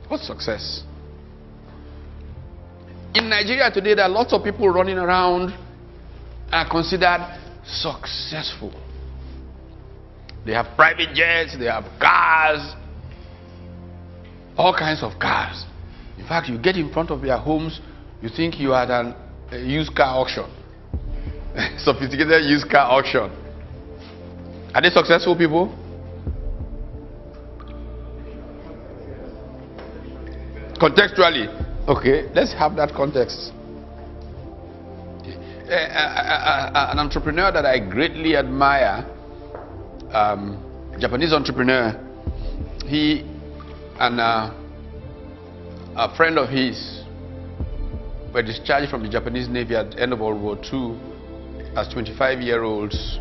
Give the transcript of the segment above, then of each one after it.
What's success? In Nigeria today, there are lots of people running around are considered successful. They have private jets, they have cars, all kinds of cars. In fact, you get in front of their homes, you think you are at a used car auction. Sophisticated used car auction. Are they successful people? Contextually. Okay, let's have that context. An entrepreneur that I greatly admire, Japanese entrepreneur, he and a friend of his were discharged from the Japanese Navy at the end of World War II as 25-year-olds.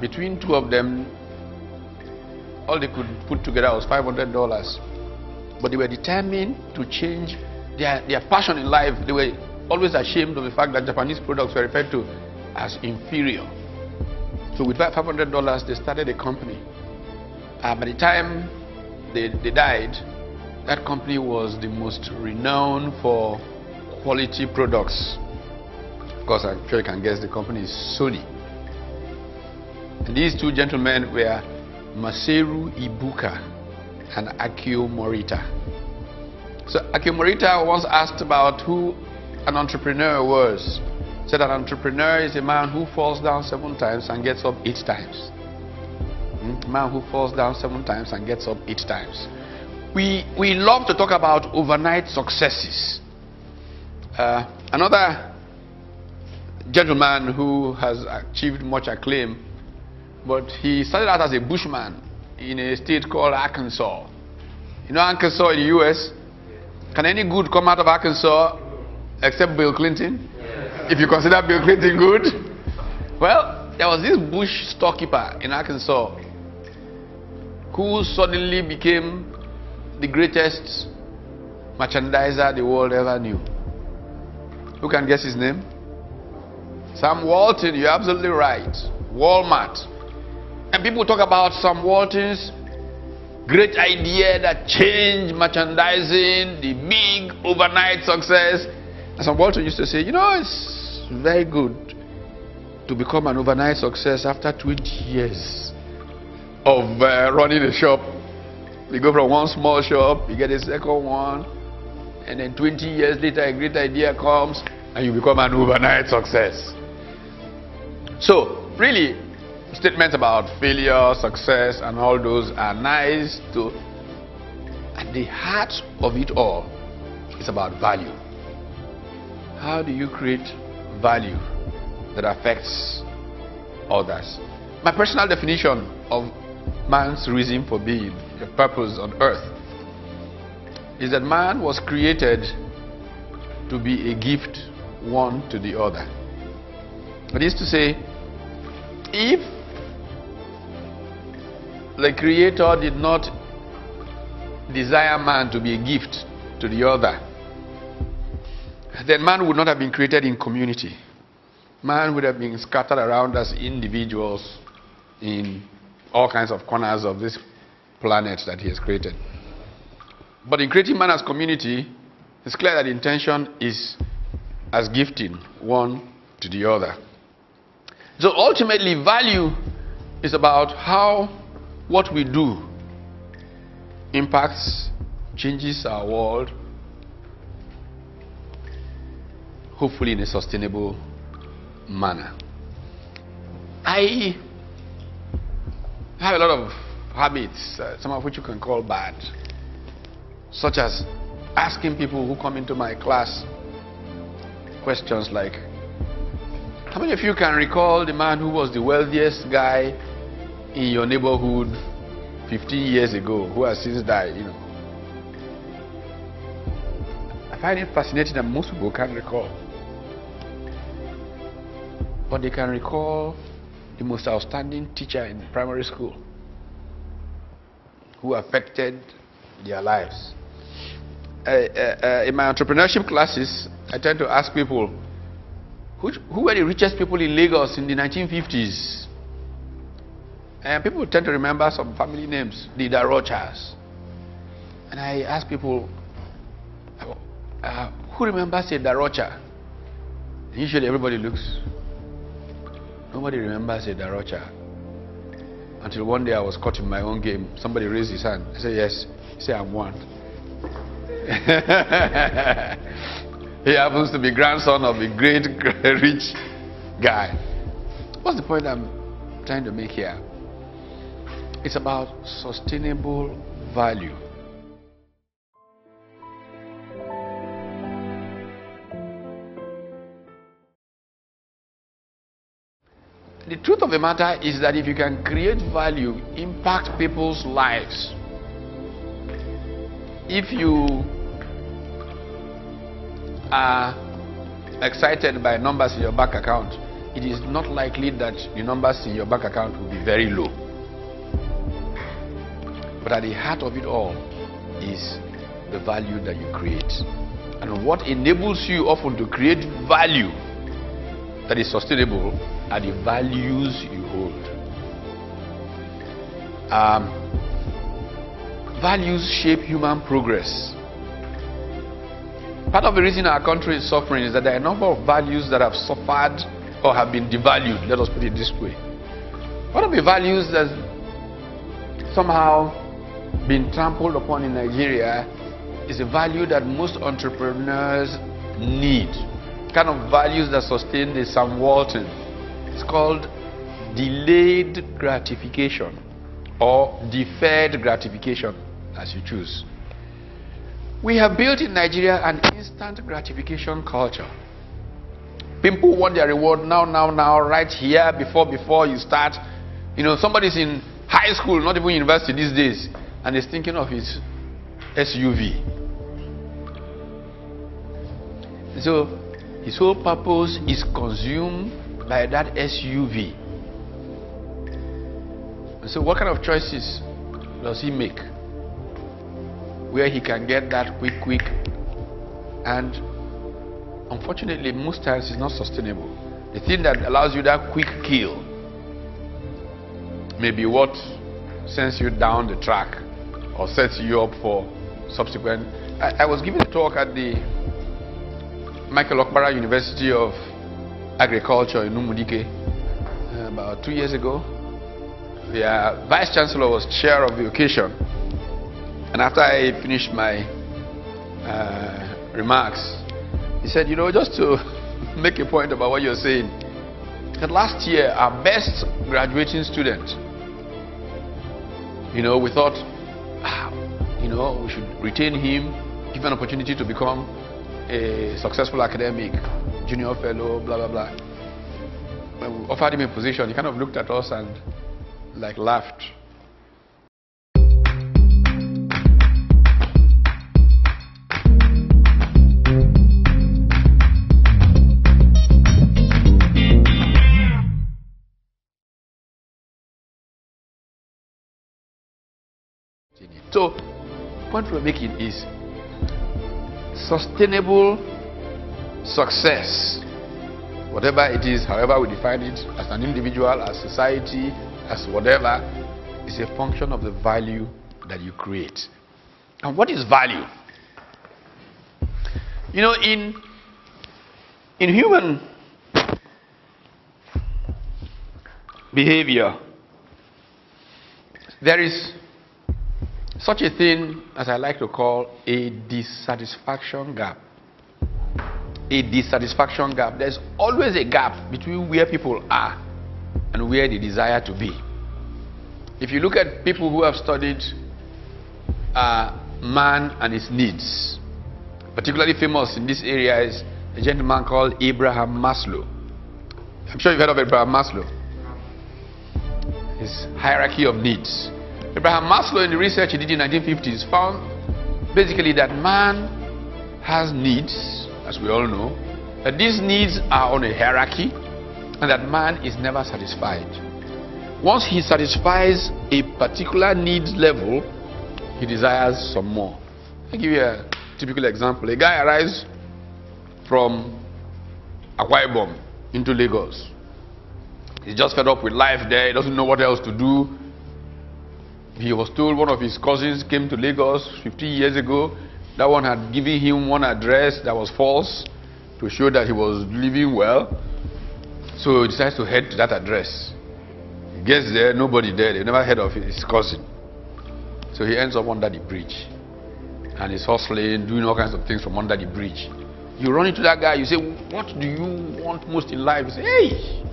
Between two of them, all they could put together was $500. But they were determined to change their passion in life. They were always ashamed of the fact that Japanese products were referred to as inferior. So with $500, they started a company. By the time they died, that company was the most renowned for quality products. Of course, I'm sure you can guess the company is Sony. And these two gentlemen were Masaru Ibuka and Akio Morita. So Akio Morita once asked about who an entrepreneur was. He said an entrepreneur is a man who falls down 7 times and gets up 8 times. A man who falls down 7 times and gets up 8 times. We love to talk about overnight successes. Another gentleman who has achieved much acclaim, but he started out as a bushman in a state called Arkansas. You know Arkansas in the US? Can any good come out of Arkansas except Bill Clinton? If you consider Bill Clinton good? Well, there was this bush storekeeper in Arkansas who suddenly became the greatest merchandiser the world ever knew. Who can guess his name? Sam Walton. You're absolutely right. Walmart. And people talk about Sam Walton's great idea that changed merchandising, the big overnight success. And Sam Walton used to say, you know, it's very good to become an overnight success after 20 years of running a shop. You go from one small shop, you get a second one, and then 20 years later a great idea comes and you become an overnight success. So really, statements about failure, success and all those are nice to, at the heart of it all, it's about value. How do you create value that affects others? My personal definition of man's reason for being, the purpose on earth, is that man was created to be a gift one to the other. That is to say, if the Creator did not desire man to be a gift to the other, then man would not have been created in community. Man would have been scattered around as individuals in all kinds of corners of this planet that he has created. But in creating man as community, it's clear that the intention is as gifting one to the other. So ultimately, value is about how what we do impacts, changes our world, hopefully in a sustainable manner. I have a lot of habits, some of which you can call bad, such as asking people who come into my class questions like, how many of you can recall the man who was the wealthiest guy in your neighborhood 15 years ago, who has since died? You know, I find it fascinating that most people can't recall, but they can recall the most outstanding teacher in primary school who affected their lives. In my entrepreneurship classes, I tend to ask people, who were the richest people in Lagos in the 1950s? And people tend to remember some family names, the Darochas. And I ask people, who remembers a Darocha? Usually everybody looks. Nobody remembers a Darocha. Until one day I was caught in my own game. Somebody raised his hand. I said, yes. He said, I'm one. He happens to be grandson of a great rich guy. What's the point I'm trying to make here? It's about sustainable value. The truth of the matter is that if you can create value, impact people's lives, if you are excited by numbers in your bank account, it is not likely that the numbers in your bank account will be very low. But at the heart of it all is the value that you create. And what enables you often to create value that is sustainable are the values you hold. Values shape human progress. Part of the reason our country is suffering is that there are a number of values that have suffered or have been devalued. Let us put it this way. One of the values that's somehow been trampled upon in Nigeria is a value that most entrepreneurs need. Kind of values that sustain the Sam Walton. It's called delayed gratification or deferred gratification, as you choose. We have built in Nigeria an instant gratification culture. People want their reward now, right here, before you start. You know, somebody's in high school, not even university these days, and is thinking of his SUV. So his whole purpose is consumed by that SUV. So what kind of choices does he make where he can get that quick, and unfortunately most times it's not sustainable. The thing that allows you that quick kill may be what sends you down the track or sets you up for subsequent. I was giving a talk at the Michael Okpara University of Agriculture in Umudike about 2 years ago. The Vice Chancellor was chair of the occasion, and after I finished my remarks, he said, you know, just to make a point about what you're saying, that last year our best graduating student, you know, we thought, you know, we should retain him, give him an opportunity to become a successful academic, junior fellow, blah blah blah. When we offered him a position, he kind of looked at us and like laughed. So, the point we're making is sustainable success, whatever it is, however we define it, as an individual, as society, as whatever, is a function of the value that you create. And what is value? You know, in human behavior, there is such a thing as I like to call a dissatisfaction gap. A dissatisfaction gap. There's always a gap between where people are and where they desire to be. If you look at people who have studied man and his needs, particularly famous in this area is a gentleman called Abraham Maslow. I'm sure you've heard of Abraham Maslow. His hierarchy of needs. Abraham Maslow, in the research he did in the 1950s, found basically that man has needs, as we all know, that these needs are on a hierarchy, and that man is never satisfied. Once he satisfies a particular needs level, he desires some more. I'll give you a typical example. A guy arrives from Akwa Ibom into Lagos. He's just fed up with life there. He doesn't know what else to do. He was told one of his cousins came to Lagos 50 years ago. That one had given him one address that was false to show that he was living well. So he decides to head to that address. He gets there, nobody there. They never heard of his cousin. So he ends up under the bridge. And he's hustling, doing all kinds of things from under the bridge. You run into that guy, you say, what do you want most in life? You say, hey,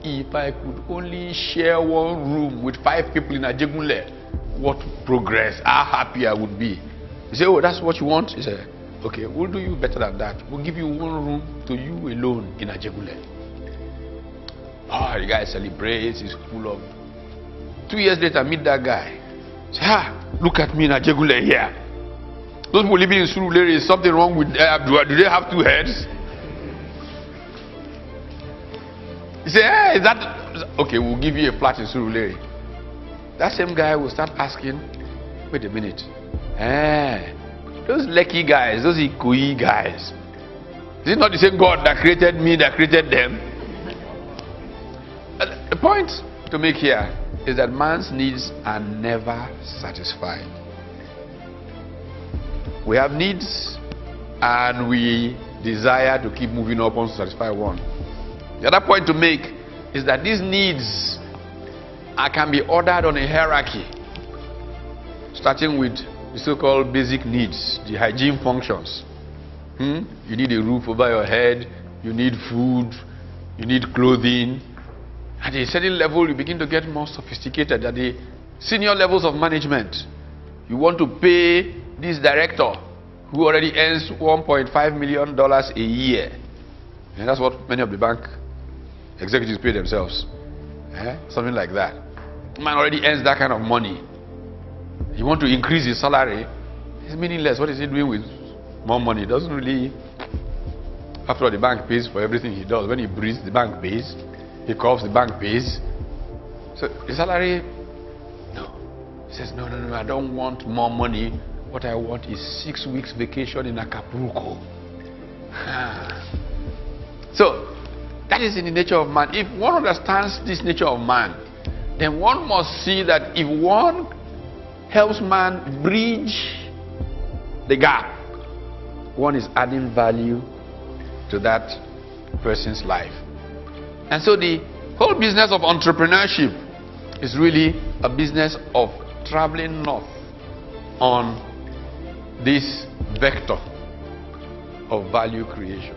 if I could only share one room with 5 people in Ajegunle, what progress, how happy I would be. You say, oh, that's what you want? He said, okay, we'll do you better than that. We'll give you one room to you alone in Ajegunle. Oh, the guy celebrates, he's full of. 2 years later, meet that guy. Say, look at me in Ajegunle here. Those people living in Surulere, is something wrong with do they have 2 heads? You say, hey, is that okay? We'll give you a flat in Surulere. That same guy will start asking, wait a minute. Those Lekki guys, those Ikoyi guys, is it not the same God that created me, that created them? The point to make here is that man's needs are never satisfied. We have needs and we desire to keep moving up on to satisfy one. The other point to make is that these needs can be ordered on a hierarchy, starting with the so-called basic needs, the hygiene functions. You need a roof over your head, you need food, you need clothing. At a certain level, you begin to get more sophisticated at the senior levels of management. You want to pay this director who already earns $1.5 million a year. And that's what many of the bank executives pay themselves. Something like that. Man already earns that kind of money. You want to increase his salary, it's meaningless. What is he doing with more money? It doesn't really. After all, the bank pays for everything he does. When he breathes, the bank pays. He coughs, the bank pays. So the salary, no. He says, no, I don't want more money. What I want is 6 weeks vacation in Acapulco. So that is in the nature of man. If one understands this nature of man, then one must see that if one helps man bridge the gap, one is adding value to that person's life. And so the whole business of entrepreneurship is really a business of traveling north on this vector of value creation.